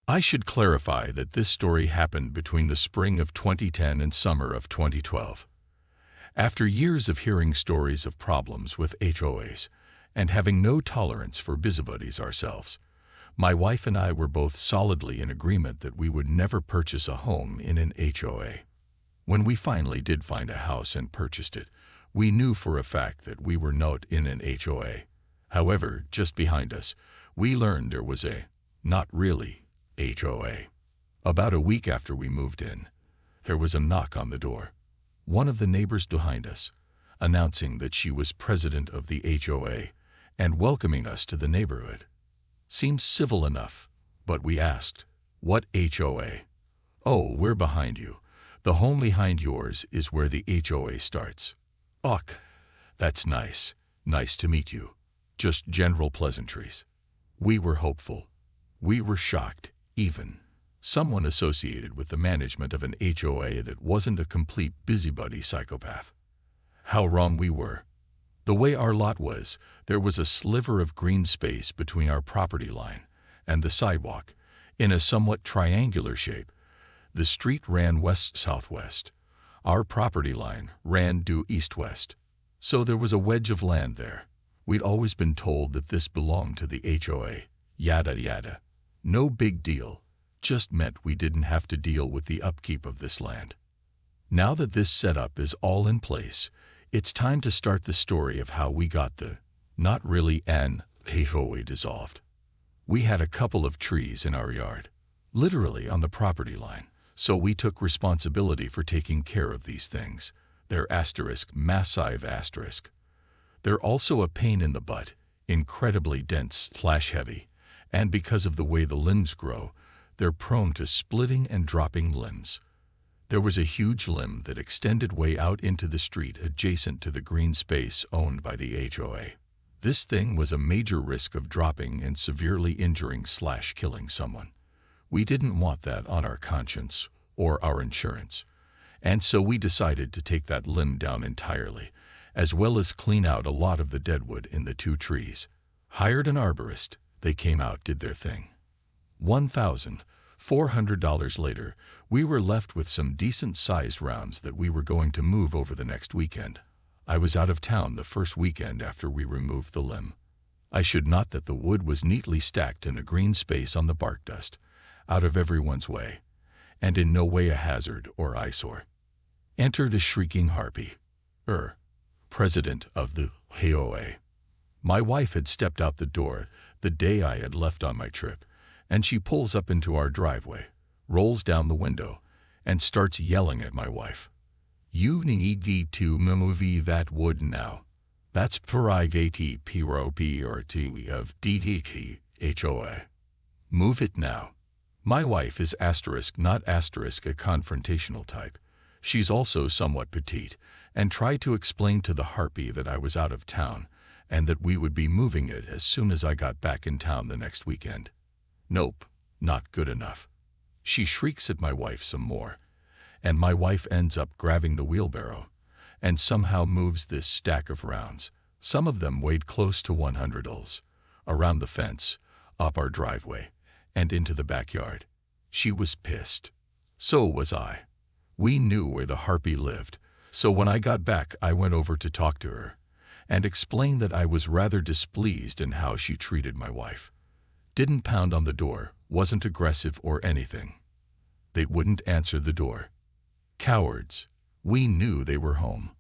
I should clarify that this story happened between the spring of 2010 and summer of 2012. After years of hearing stories of problems with HOAs and having no tolerance for busybodies ourselves, my wife and I were both solidly in agreement that we would never purchase a home in an HOA. When we finally did find a house and purchased it, we knew for a fact that we were not in an HOA. However, just behind us, we learned there was a, not really, HOA. About a week after we moved in, there was a knock on the door. One of the neighbors behind us, announcing that she was president of the HOA and welcoming us to the neighborhood. Seemed civil enough, but we asked, "What HOA?" "Oh, we're behind you. The home behind yours is where the HOA starts." "Och, that's nice. Nice to meet you." Just general pleasantries. We were hopeful. We were shocked, even. Someone associated with the management of an HOA that wasn't a complete busybody psychopath. How wrong we were. The way our lot was, there was a sliver of green space between our property line and the sidewalk, in a somewhat triangular shape. The street ran west-southwest. Our property line ran due east-west. So there was a wedge of land there. We'd always been told that this belonged to the HOA. Yada yada. No big deal. Just meant we didn't have to deal with the upkeep of this land. Now that this setup is all in place, it's time to start the story of how we got the, not really an, HOA dissolved. We had a couple of trees in our yard, literally on the property line, so we took responsibility for taking care of these things. They're massive asterisk. They're also a pain in the butt, incredibly dense/heavy, and because of the way the limbs grow, they're prone to splitting and dropping limbs. There was a huge limb that extended way out into the street adjacent to the green space owned by the HOA. This thing was a major risk of dropping and severely injuring/killing someone. We didn't want that on our conscience or our insurance, and so we decided to take that limb down entirely, as well as clean out a lot of the deadwood in the two trees. Hired an arborist. They came out, did their thing. $1,400 later, we were left with some decent-sized rounds that we were going to move over the next weekend. I was out of town the first weekend after we removed the limb. I should note that the wood was neatly stacked in a green space on the bark dust, out of everyone's way, and in no way a hazard or eyesore. Enter the shrieking harpy. President of the HOA. My wife had stepped out the door the day I had left on my trip, and she pulls up into our driveway, rolls down the window, and starts yelling at my wife. "You need to move that wood now. That's private property of DDT HOA. Move it now." My wife is not a confrontational type. She's also somewhat petite, and tried to explain to the harpy that I was out of town and that we would be moving it as soon as I got back in town the next weekend. Nope, not good enough. She shrieks at my wife some more, and my wife ends up grabbing the wheelbarrow and somehow moves this stack of rounds, some of them weighed close to 100 oz, around the fence, up our driveway, and into the backyard. She was pissed. So was I. We knew where the harpy lived, so when I got back I went over to talk to her and explained that I was rather displeased in how she treated my wife. Didn't pound on the door, wasn't aggressive or anything. They wouldn't answer the door. Cowards. We knew they were home.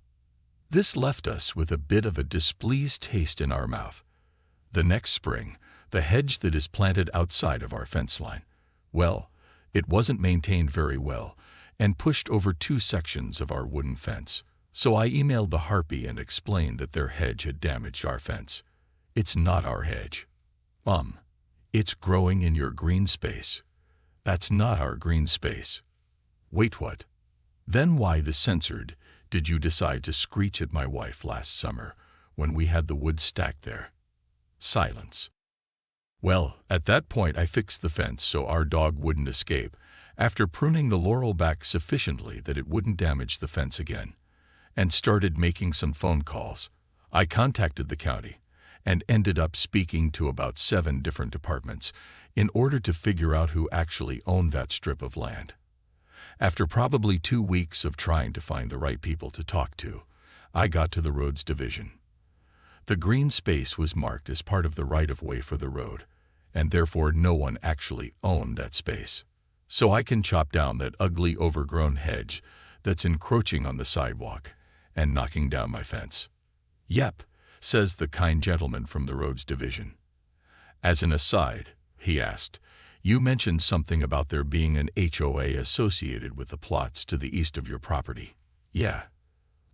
This left us with a bit of a displeased taste in our mouth. The next spring, the hedge that is planted outside of our fence line, well, it wasn't maintained very well and pushed over 2 sections of our wooden fence. So I emailed the harpy and explained that their hedge had damaged our fence. It's not our hedge. It's growing in your green space. That's not our green space. Wait, what? Then why the censored did you decide to screech at my wife last summer when we had the wood stacked there? Silence. Well, at that point I fixed the fence so our dog wouldn't escape, after pruning the laurel back sufficiently that it wouldn't damage the fence again, and started making some phone calls. I contacted the county and ended up speaking to about 7 different departments, in order to figure out who actually owned that strip of land. After probably 2 weeks of trying to find the right people to talk to, I got to the roads division. The green space was marked as part of the right-of-way for the road, and therefore no one actually owned that space. So I can chop down that ugly overgrown hedge that's encroaching on the sidewalk and knocking down my fence. Yep, says the kind gentleman from the roads division. As an aside, he asked, you mentioned something about there being an HOA associated with the plots to the east of your property. Yeah.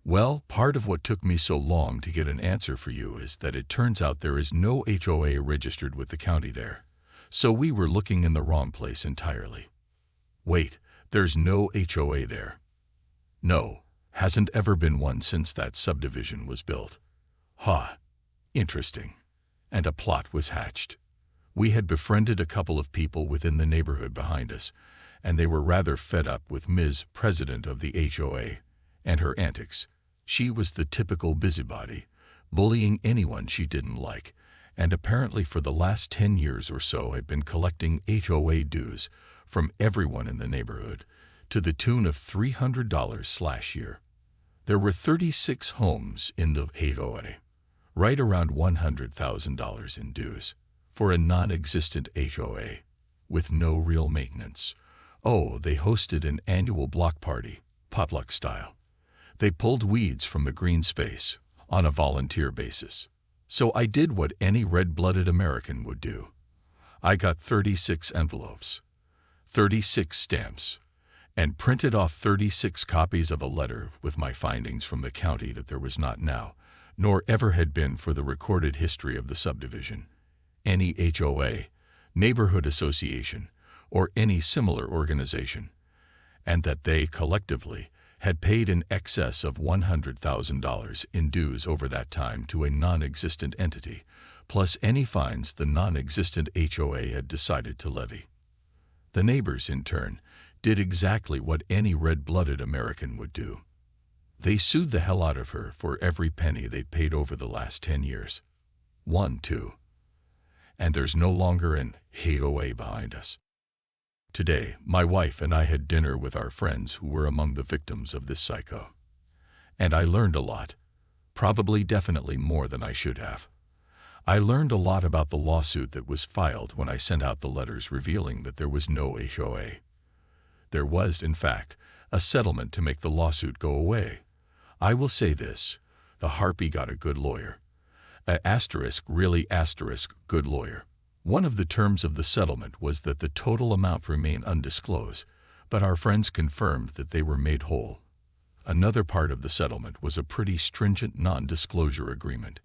Well, part of what took me so long to get an answer for you is that it turns out there is no HOA registered with the county there. So we were looking in the wrong place entirely. Wait, there's no HOA there? No, hasn't ever been one since that subdivision was built. Huh. Interesting. And a plot was hatched. We had befriended a couple of people within the neighborhood behind us, and they were rather fed up with Ms. President of the HOA and her antics. She was the typical busybody, bullying anyone she didn't like, and apparently for the last 10 years or so had been collecting HOA dues from everyone in the neighborhood to the tune of $300/year. There were 36 homes in the HOA, right around $100,000 in dues for a non-existent HOA with no real maintenance. Oh, they hosted an annual block party, potluck style. They pulled weeds from the green space on a volunteer basis. So I did what any red-blooded American would do. I got 36 envelopes, 36 stamps, and printed off 36 copies of a letter with my findings from the county that there was not now, nor ever had been for the recorded history of the subdivision, any HOA, neighborhood association, or any similar organization, and that they collectively had paid in excess of $100,000 in dues over that time to a non-existent entity, plus any fines the non-existent HOA had decided to levy. The neighbors, in turn, did exactly what any red-blooded American would do. They sued the hell out of her for every penny they'd paid over the last 10 years. 1, 2. And there's no longer an HOA behind us. Today, my wife and I had dinner with our friends who were among the victims of this psycho. And I learned a lot, probably definitely more than I should have. I learned a lot about the lawsuit that was filed when I sent out the letters revealing that there was no HOA. There was, in fact, a settlement to make the lawsuit go away. I will say this, the harpy got a good lawyer. Really good lawyer. One of the terms of the settlement was that the total amount remain undisclosed, but our friends confirmed that they were made whole. Another part of the settlement was a pretty stringent non-disclosure agreement.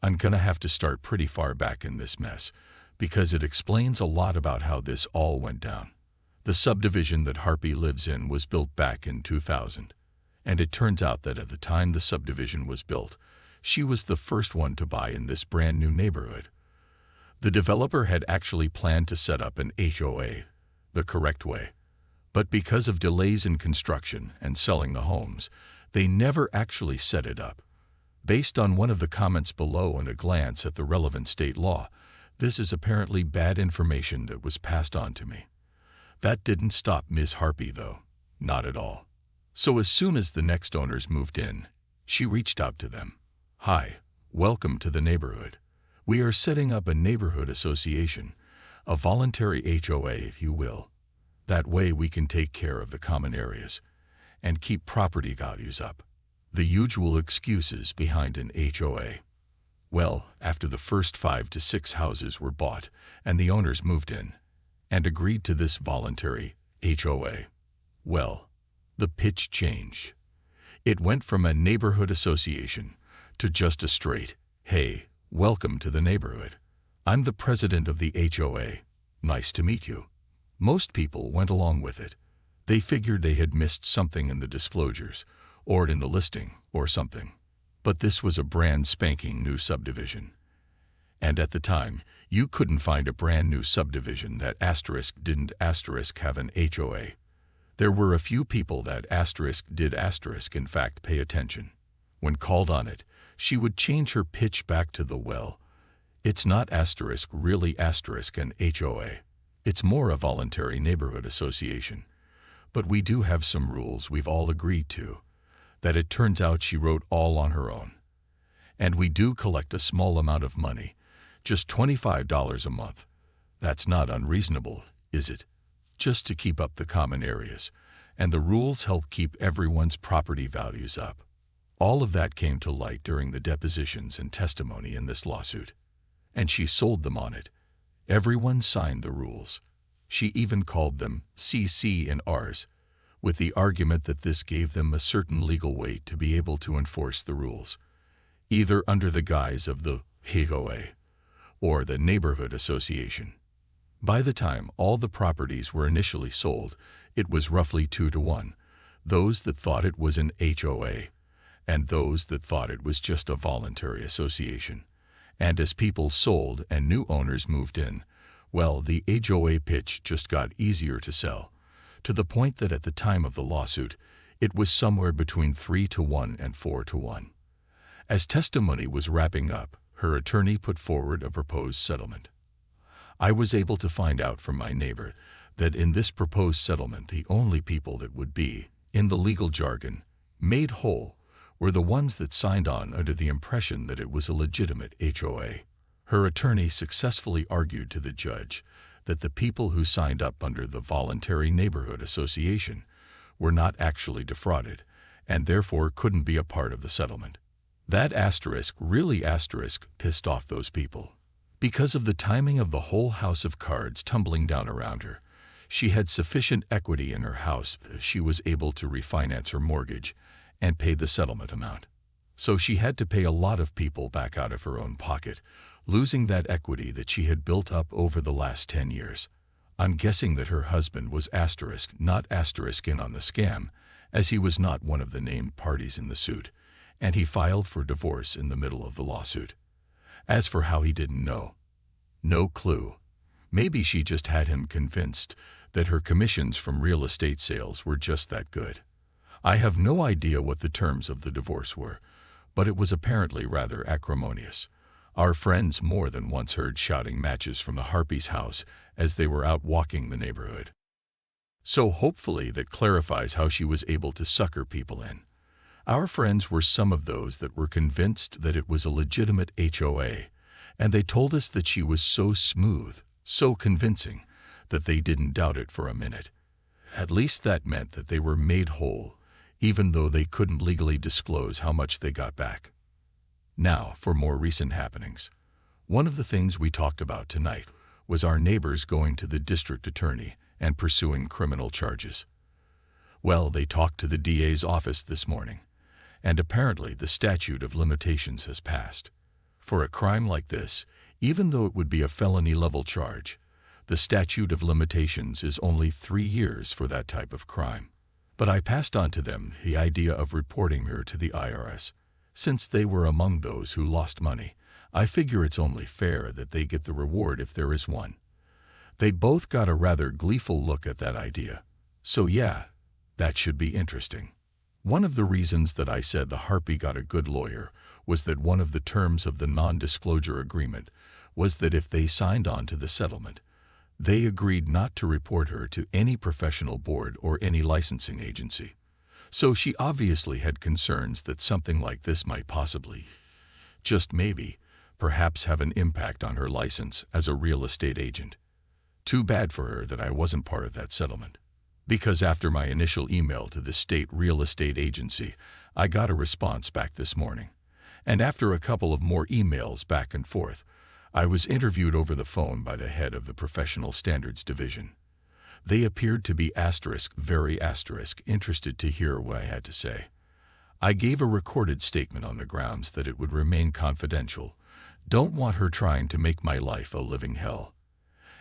I'm gonna have to start pretty far back in this mess, because it explains a lot about how this all went down. The subdivision that Harpy lives in was built back in 2000, and it turns out that at the time the subdivision was built, she was the first one to buy in this brand new neighborhood. The developer had actually planned to set up an HOA the correct way, but because of delays in construction and selling the homes, they never actually set it up. Based on one of the comments below and a glance at the relevant state law, this is apparently bad information that was passed on to me. That didn't stop Ms. Harpy, though. Not at all. So as soon as the next owners moved in, she reached out to them. Hi, welcome to the neighborhood. We are setting up a neighborhood association, a voluntary HOA, if you will. That way we can take care of the common areas and keep property values up. The usual excuses behind an HOA. Well, after the first 5 to 6 houses were bought and the owners moved in and agreed to this voluntary HOA, well, the pitch changed. It went from a neighborhood association to just a straight, hey, welcome to the neighborhood. I'm the president of the HOA. Nice to meet you. Most people went along with it. They figured they had missed something in the disclosures, or in the listing, or something. But this was a brand spanking new subdivision. And at the time, you couldn't find a brand new subdivision that didn't have an HOA. There were a few people that did in fact pay attention. When called on it, she would change her pitch back to the well. It's not really an HOA. It's more a voluntary neighborhood association. But we do have some rules we've all agreed to, that it turns out she wrote all on her own. And we do collect a small amount of money, just $25 a month. That's not unreasonable, is it? Just to keep up the common areas, and the rules help keep everyone's property values up. All of that came to light during the depositions and testimony in this lawsuit. And she sold them on it. Everyone signed the rules. She even called them CC and Rs, with the argument that this gave them a certain legal weight to be able to enforce the rules, either under the guise of the HOA or the neighborhood association. By the time all the properties were initially sold, it was roughly 2-to-1, those that thought it was an HOA and those that thought it was just a voluntary association. And as people sold and new owners moved in, well, the HOA pitch just got easier to sell, to the point that at the time of the lawsuit, it was somewhere between 3-to-1 and 4-to-1. As testimony was wrapping up, her attorney put forward a proposed settlement. I was able to find out from my neighbor that in this proposed settlement, the only people that would be, in the legal jargon, made whole were the ones that signed on under the impression that it was a legitimate HOA. Her attorney successfully argued to the judge that the people who signed up under the voluntary neighborhood association were not actually defrauded and therefore couldn't be a part of the settlement. That asterisk really pissed off those people. Because of the timing of the whole house of cards tumbling down around her, she had sufficient equity in her house. She was able to refinance her mortgage and pay the settlement amount. So she had to pay a lot of people back out of her own pocket, losing that equity that she had built up over the last 10 years. I'm guessing that her husband was not in on the scam, as he was not one of the named parties in the suit, and he filed for divorce in the middle of the lawsuit. As for how he didn't know, no clue. Maybe she just had him convinced that her commissions from real estate sales were just that good. I have no idea what the terms of the divorce were, but it was apparently rather acrimonious. Our friends more than once heard shouting matches from the Harpies' house as they were out walking the neighborhood. So hopefully that clarifies how she was able to sucker people in. Our friends were some of those that were convinced that it was a legitimate HOA, and they told us that she was so smooth, so convincing, that they didn't doubt it for a minute. At least that meant that they were made whole, even though they couldn't legally disclose how much they got back. Now, for more recent happenings. One of the things we talked about tonight was our neighbors going to the district attorney and pursuing criminal charges. Well, they talked to the DA's office this morning, and apparently the statute of limitations has passed. For a crime like this, even though it would be a felony-level charge, the statute of limitations is only 3 years for that type of crime. But I passed on to them the idea of reporting her to the IRS. Since they were among those who lost money, I figure it's only fair that they get the reward if there is one. They both got a rather gleeful look at that idea. So yeah, that should be interesting. One of the reasons that I said the Harpy got a good lawyer was that one of the terms of the non-disclosure agreement was that if they signed on to the settlement, they agreed not to report her to any professional board or any licensing agency. So she obviously had concerns that something like this might possibly, just maybe, perhaps have an impact on her license as a real estate agent. Too bad for her that I wasn't part of that settlement. Because after my initial email to the state real estate agency, I got a response back this morning. And after a couple of more emails back and forth, I was interviewed over the phone by the head of the Professional Standards Division. They appeared to be very interested to hear what I had to say. I gave a recorded statement on the grounds that it would remain confidential. Don't want her trying to make my life a living hell.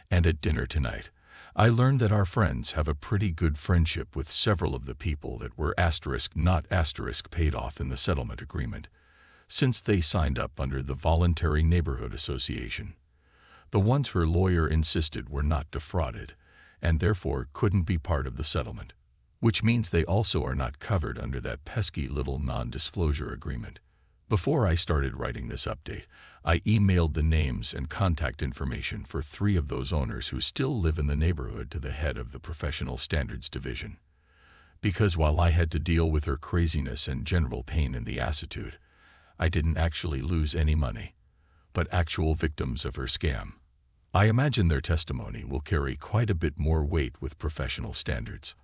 And at dinner tonight, I learned that our friends have a pretty good friendship with several of the people that were not paid off in the settlement agreement, since they signed up under the Voluntary Neighborhood Association. The ones her lawyer insisted were not defrauded, and therefore couldn't be part of the settlement, which means they also are not covered under that pesky little non-disclosure agreement. Before I started writing this update, I emailed the names and contact information for 3 of those owners who still live in the neighborhood to the head of the Professional Standards Division. Because while I had to deal with her craziness and general pain in the attitude, I didn't actually lose any money, but actual victims of her scam. I imagine their testimony will carry quite a bit more weight with professional standards.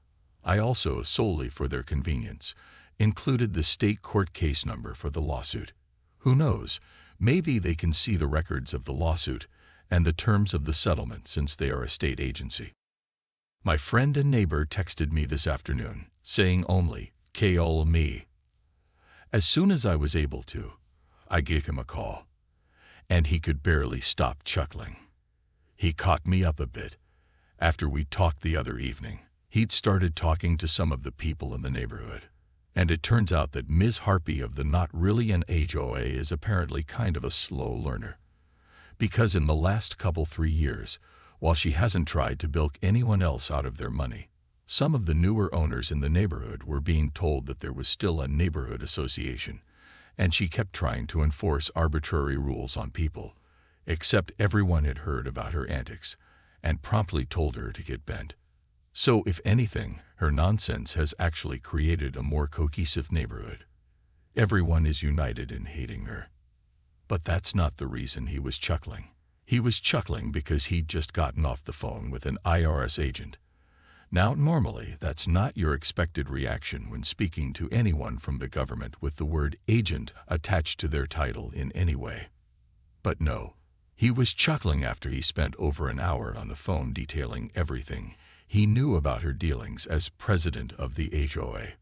I also, solely for their convenience, included the state court case number for the lawsuit. Who knows, maybe they can see the records of the lawsuit and the terms of the settlement since they are a state agency. My friend and neighbor texted me this afternoon, saying only, "Call me." As soon as I was able to, I gave him a call, and he could barely stop chuckling. He caught me up a bit. After we talked the other evening, he'd started talking to some of the people in the neighborhood, and it turns out that Ms. Harpy of the Not Really an HOA is apparently kind of a slow learner. Because in the last 3 years, while she hasn't tried to bilk anyone else out of their money, some of the newer owners in the neighborhood were being told that there was still a neighborhood association, and she kept trying to enforce arbitrary rules on people, except everyone had heard about her antics and promptly told her to get bent. So if anything, her nonsense has actually created a more cohesive neighborhood. Everyone is united in hating her. But that's not the reason he was chuckling. He was chuckling because he'd just gotten off the phone with an IRS agent. Now, normally, that's not your expected reaction when speaking to anyone from the government with the word agent attached to their title in any way. But no, he was chuckling after he spent over an hour on the phone detailing everything he knew about her dealings as president of the HOA,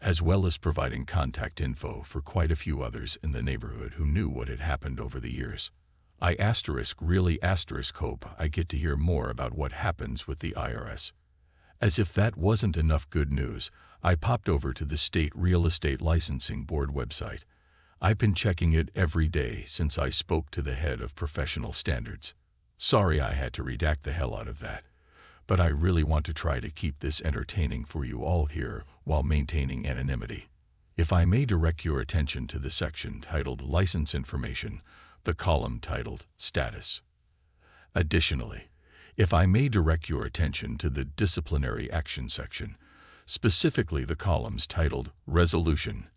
as well as providing contact info for quite a few others in the neighborhood who knew what had happened over the years. I really hope I get to hear more about what happens with the IRS. As if that wasn't enough good news, I popped over to the State Real Estate Licensing Board website. I've been checking it every day since I spoke to the head of professional standards. Sorry I had to redact the hell out of that, but I really want to try to keep this entertaining for you all here while maintaining anonymity. If I may direct your attention to the section titled License Information, the column titled Status. Additionally, if I may direct your attention to the Disciplinary Action section, specifically the columns titled Resolution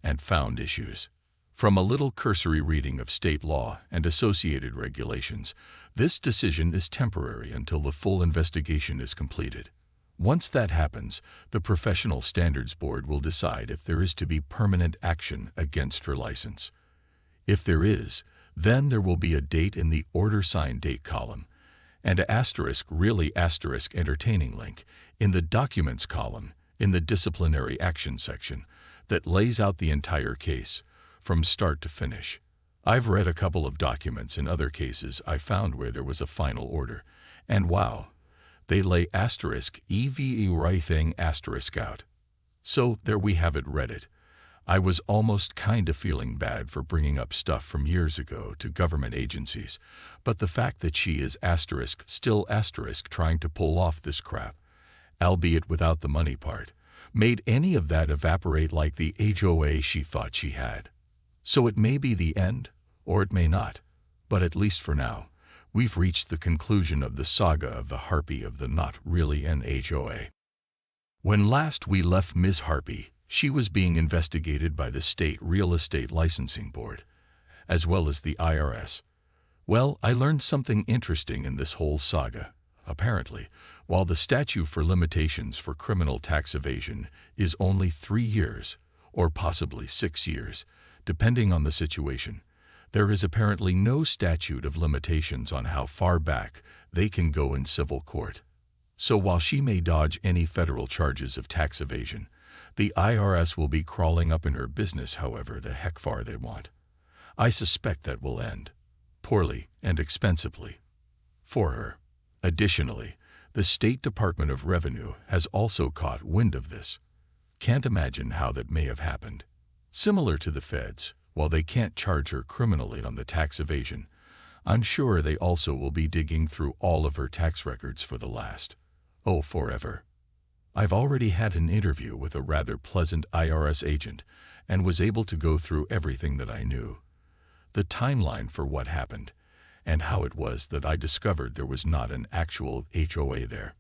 and Found Issues. From a little cursory reading of state law and associated regulations, this decision is temporary until the full investigation is completed. Once that happens, the Professional Standards Board will decide if there is to be permanent action against her license. If there is, then there will be a date in the Order Signed Date column, and ** entertaining link in the Documents column in the Disciplinary Action section that lays out the entire case, from start to finish. I've read a couple of documents in other cases I found where there was a final order, and wow, they lay *EVE writing out. So there we have it, Reddit. I was almost kinda feeling bad for bringing up stuff from years ago to government agencies, but the fact that she is still trying to pull off this crap, albeit without the money part, made any of that evaporate like the HOA she thought she had. So it may be the end, or it may not, but at least for now, we've reached the conclusion of the saga of the Harpy of the Not Really an HOA. When last we left Ms. Harpy, she was being investigated by the State Real Estate Licensing Board, as well as the IRS. Well, I learned something interesting in this whole saga. Apparently, while the statute for limitations for criminal tax evasion is only 3 years, or possibly 6 years, depending on the situation, there is apparently no statute of limitations on how far back they can go in civil court. So while she may dodge any federal charges of tax evasion, the IRS will be crawling up in her business however the heck far they want. I suspect that will end poorly and expensively for her. Additionally, the State Department of Revenue has also caught wind of this. Can't imagine how that may have happened. Similar to the feds, while they can't charge her criminally on the tax evasion, I'm sure they also will be digging through all of her tax records for the last, forever. I've already had an interview with a rather pleasant IRS agent and was able to go through everything that I knew. The timeline for what happened, and how it was that I discovered there was not an actual HOA there.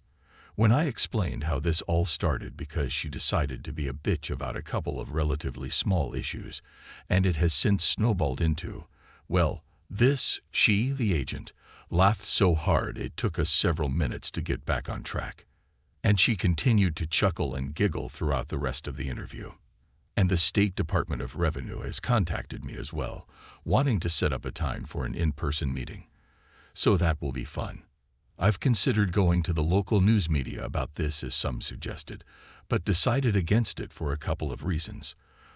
When I explained how this all started because she decided to be a bitch about a couple of relatively small issues, and it has since snowballed into, well, this, she, the agent, laughed so hard it took us several minutes to get back on track. And she continued to chuckle and giggle throughout the rest of the interview. And the State Department of Revenue has contacted me as well, wanting to set up a time for an in-person meeting. So that will be fun. I've considered going to the local news media about this as some suggested, but decided against it for a couple of reasons.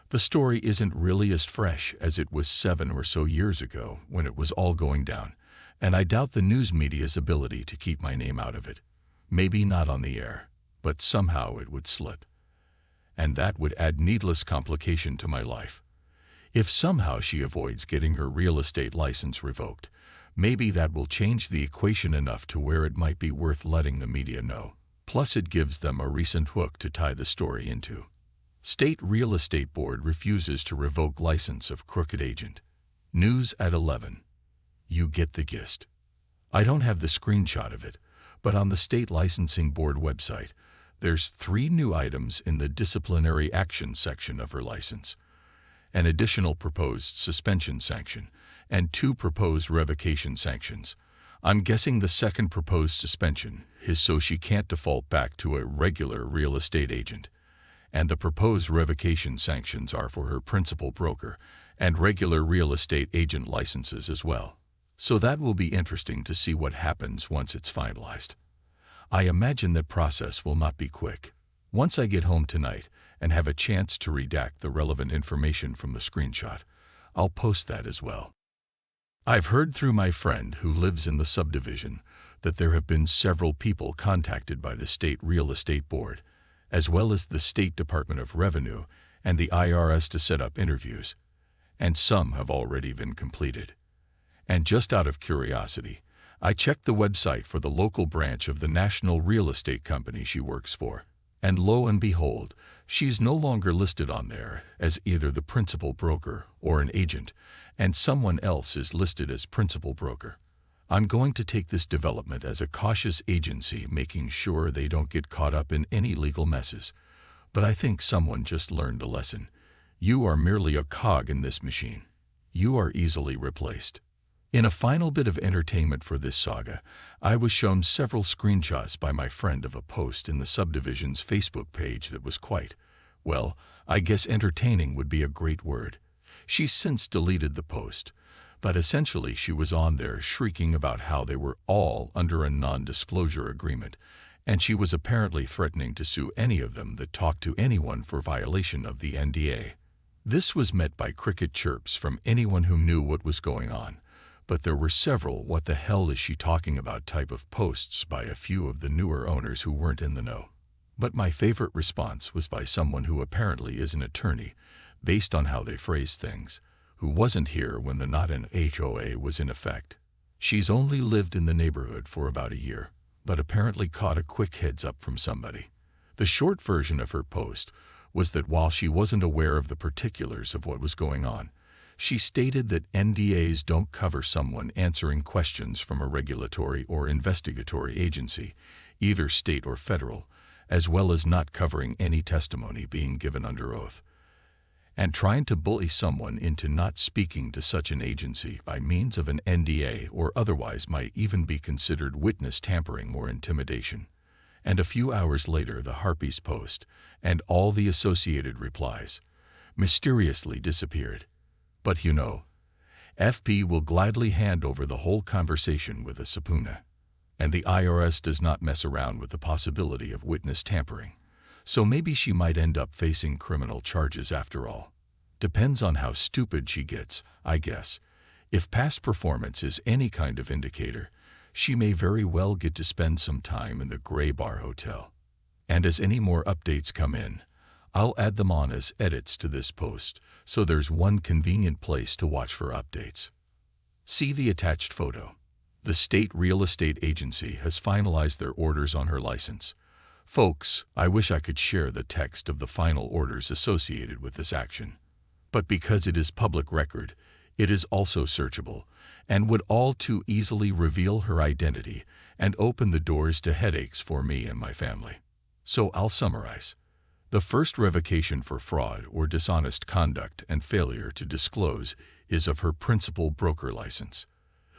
The story isn't really as fresh as it was 7 or so years ago when it was all going down, and I doubt the news media's ability to keep my name out of it. Maybe not on the air, but somehow it would slip. And that would add needless complication to my life. If somehow she avoids getting her real estate license revoked, maybe that will change the equation enough to where it might be worth letting the media know. Plus it gives them a recent hook to tie the story into. State Real Estate Board refuses to revoke license of crooked agent. News at 11. You get the gist. I don't have the screenshot of it, but on the State Licensing Board website, there's 3 new items in the disciplinary action section of her license, an additional proposed suspension sanction, and 2 proposed revocation sanctions. I'm guessing the second proposed suspension is so she can't default back to a regular real estate agent, and the proposed revocation sanctions are for her principal broker and regular real estate agent licenses as well. So that will be interesting to see what happens once it's finalized. I imagine that process will not be quick. Once I get home tonight and have a chance to redact the relevant information from the screenshot, I'll post that as well. I've heard through my friend who lives in the subdivision that there have been several people contacted by the State Real Estate Board, as well as the State Department of Revenue and the IRS to set up interviews, and some have already been completed. And just out of curiosity, I checked the website for the local branch of the national real estate company she works for, and lo and behold, she's no longer listed on there as either the principal broker or an agent, and someone else is listed as principal broker. I'm going to take this development as a cautious agency making sure they don't get caught up in any legal messes. But I think someone just learned a lesson. You are merely a cog in this machine. You are easily replaced. In a final bit of entertainment for this saga, I was shown several screenshots by my friend of a post in the subdivision's Facebook page that was quite, well, I guess entertaining would be a great word. She's since deleted the post, but essentially she was on there shrieking about how they were all under a non-disclosure agreement, and she was apparently threatening to sue any of them that talked to anyone for violation of the NDA. This was met by cricket chirps from anyone who knew what was going on. But there were several "what the hell is she talking about" type of posts by a few of the newer owners who weren't in the know. But my favorite response was by someone who apparently is an attorney, based on how they phrase things, who wasn't here when the not an HOA was in effect. She's only lived in the neighborhood for about a year, but apparently caught a quick heads up from somebody. The short version of her post was that while she wasn't aware of the particulars of what was going on, she stated that NDAs don't cover someone answering questions from a regulatory or investigatory agency, either state or federal, as well as not covering any testimony being given under oath. And trying to bully someone into not speaking to such an agency by means of an NDA or otherwise might even be considered witness tampering or intimidation. And a few hours later, the Harpies post and all the associated replies mysteriously disappeared. But you know, FP will gladly hand over the whole conversation with a subpoena, and the IRS does not mess around with the possibility of witness tampering, so maybe she might end up facing criminal charges after all. Depends on how stupid she gets, I guess. If past performance is any kind of indicator, she may very well get to spend some time in the Gray Bar Hotel. And as any more updates come in, I'll add them on as edits to this post, so there's one convenient place to watch for updates. See the attached photo. The State Real Estate Agency has finalized their orders on her license. Folks, I wish I could share the text of the final orders associated with this action. But because it is public record, it is also searchable, and would all too easily reveal her identity and open the doors to headaches for me and my family. So I'll summarize. The first revocation for fraud or dishonest conduct and failure to disclose is of her principal broker license.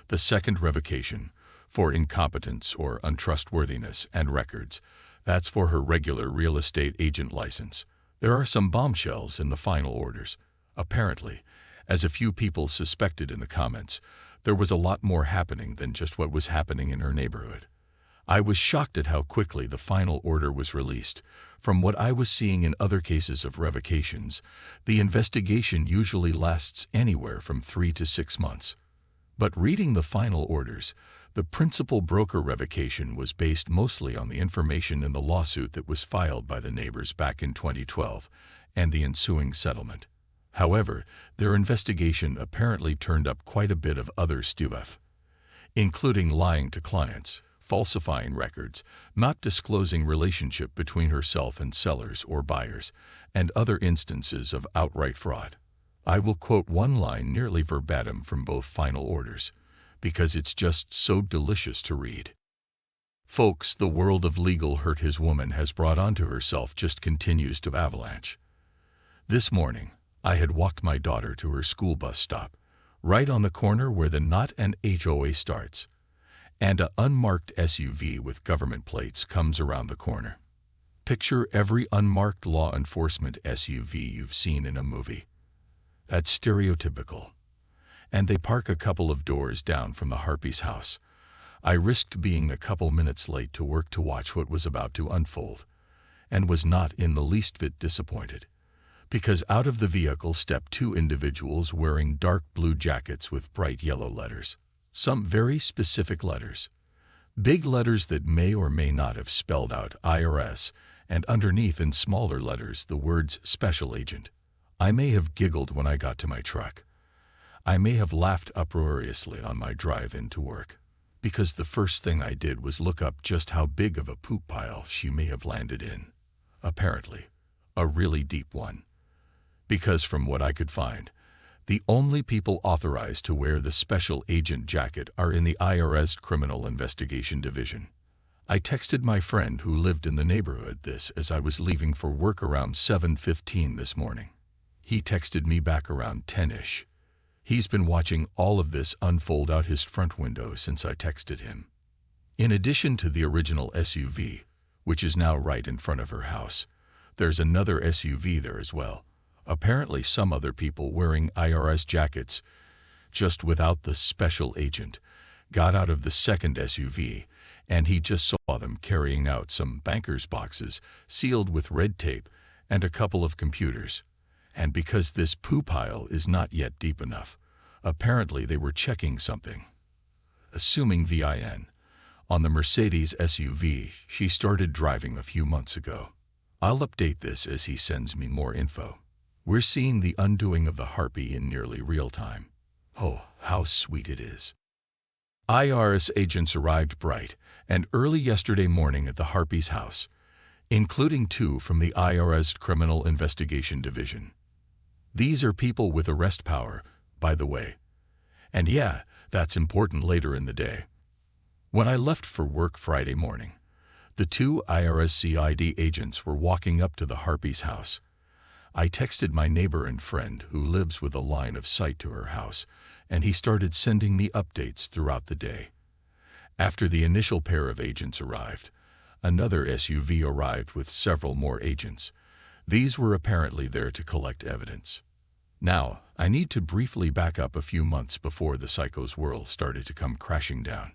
The second revocation, for incompetence or untrustworthiness and records, that's for her regular real estate agent license. There are some bombshells in the final orders. Apparently, as a few people suspected in the comments, there was a lot more happening than just what was happening in her neighborhood. I was shocked at how quickly the final order was released. From what I was seeing in other cases of revocations, the investigation usually lasts anywhere from 3 to 6 months. But reading the final orders, the principal broker revocation was based mostly on the information in the lawsuit that was filed by the neighbors back in 2012 and the ensuing settlement. However, their investigation apparently turned up quite a bit of other stuff, including lying to clients, falsifying records, not disclosing relationship between herself and sellers or buyers, and other instances of outright fraud. I will quote one line nearly verbatim from both final orders, because it's just so delicious to read. Folks, the world of legal hurt his woman has brought onto herself just continues to avalanche. This morning, I had walked my daughter to her school bus stop, right on the corner where the Not an HOA starts, and an unmarked SUV with government plates comes around the corner. Picture every unmarked law enforcement SUV you've seen in a movie. That's stereotypical. And they park a couple of doors down from the Harpy's house. I risked being a couple minutes late to work to watch what was about to unfold, and was not in the least bit disappointed, because out of the vehicle stepped two individuals wearing dark blue jackets with bright yellow letters. Some very specific letters. Big letters that may or may not have spelled out IRS, and underneath in smaller letters the words Special Agent. I may have giggled when I got to my truck. I may have laughed uproariously on my drive into work, because the first thing I did was look up just how big of a poop pile she may have landed in. Apparently, a really deep one. Because from what I could find, the only people authorized to wear the special agent jacket are in the IRS Criminal Investigation Division. I texted my friend who lived in the neighborhood this as I was leaving for work around 7:15 this morning. He texted me back around 10-ish. He's been watching all of this unfold out his front window since I texted him. In addition to the original SUV, which is now right in front of her house, there's another SUV there as well. Apparently some other people wearing IRS jackets, just without the special agent, got out of the second SUV, and he just saw them carrying out some banker's boxes sealed with red tape and a couple of computers. And because this poo pile is not yet deep enough, apparently they were checking something. Assuming VIN, on the Mercedes SUV she started driving a few months ago. I'll update this as he sends me more info. We're seeing the undoing of the Harpy in nearly real time. Oh, how sweet it is. IRS agents arrived bright and early yesterday morning at the Harpy's house, including two from the IRS Criminal Investigation Division. These are people with arrest power, by the way. And yeah, that's important later in the day. When I left for work Friday morning, the two IRS CID agents were walking up to the Harpy's house. I texted my neighbor and friend who lives with a line of sight to her house, and he started sending me updates throughout the day. After the initial pair of agents arrived, another SUV arrived with several more agents. These were apparently there to collect evidence. Now, I need to briefly back up a few months before the psycho's world started to come crashing down.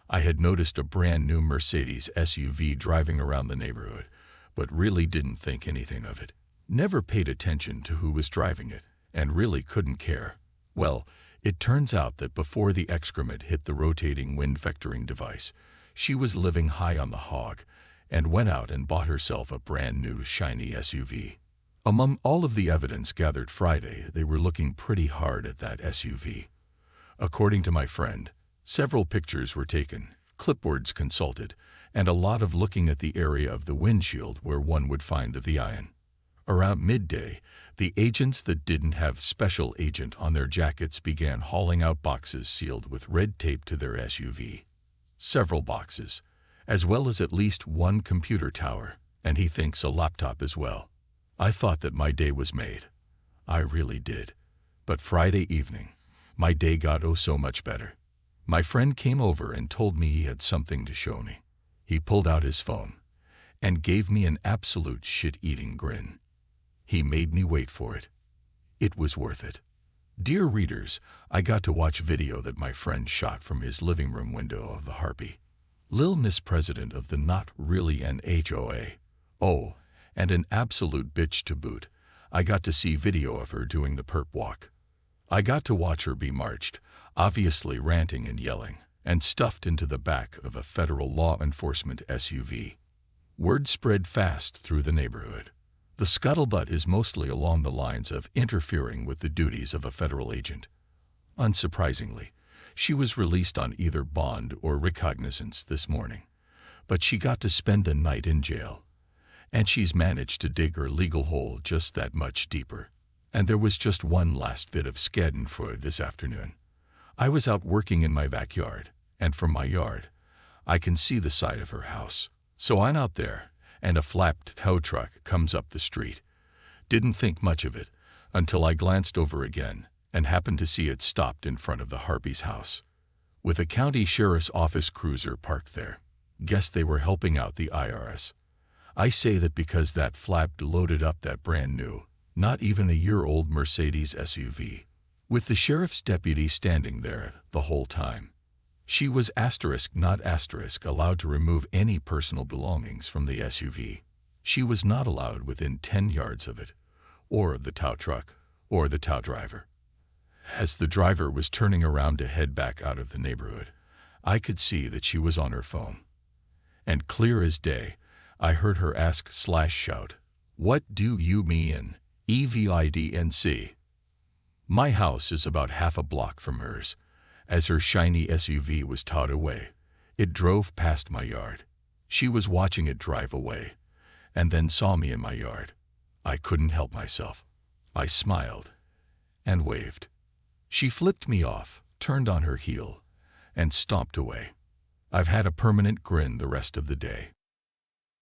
I had noticed a brand new Mercedes SUV driving around the neighborhood, but really didn't think anything of it. Never paid attention to who was driving it, and really couldn't care. Well, it turns out that before the excrement hit the rotating wind vectoring device, she was living high on the hog, and went out and bought herself a brand new shiny SUV. Among all of the evidence gathered Friday, they were looking pretty hard at that SUV. According to my friend, several pictures were taken, clipboards consulted, and a lot of looking at the area of the windshield where one would find the VIN. Around midday, the agents that didn't have special agent on their jackets began hauling out boxes sealed with red tape to their SUV. Several boxes, as well as at least one computer tower, and he thinks a laptop as well. I thought that my day was made. I really did. But Friday evening, my day got oh so much better. My friend came over and told me he had something to show me. He pulled out his phone and gave me an absolute shit-eating grin. He made me wait for it. It was worth it. Dear readers, I got to watch video that my friend shot from his living room window of the Harpy. Lil Miss President of the not really an HOA. Oh, and an absolute bitch to boot. I got to see video of her doing the perp walk. I got to watch her be marched, obviously ranting and yelling, and stuffed into the back of a federal law enforcement SUV. Word spread fast through the neighborhood. The scuttlebutt is mostly along the lines of interfering with the duties of a federal agent. Unsurprisingly, she was released on either bond or recognizance this morning, but she got to spend a night in jail. And she's managed to dig her legal hole just that much deeper. And there was just one last bit of schadenfreude this afternoon. I was out working in my backyard, and from my yard, I can see the side of her house. So I'm out there, and a flapped tow truck comes up the street. Didn't think much of it until I glanced over again and happened to see it stopped in front of the Harpy's house, with a county sheriff's office cruiser parked there. Guess they were helping out the IRS. I say that because that flap loaded up that brand new, not even a year-old Mercedes SUV, with the sheriff's deputy standing there the whole time. She was not allowed to remove any personal belongings from the SUV. She was not allowed within 10 yards of it, or the tow truck, or the tow driver. As the driver was turning around to head back out of the neighborhood, I could see that she was on her phone. And clear as day, I heard her ask/shout, "What do you mean, evidence?" My house is about half a block from hers. As her shiny SUV was towed away, it drove past my yard. She was watching it drive away, and then saw me in my yard. I couldn't help myself. I smiled and waved. She flipped me off, turned on her heel, and stomped away. I've had a permanent grin the rest of the day.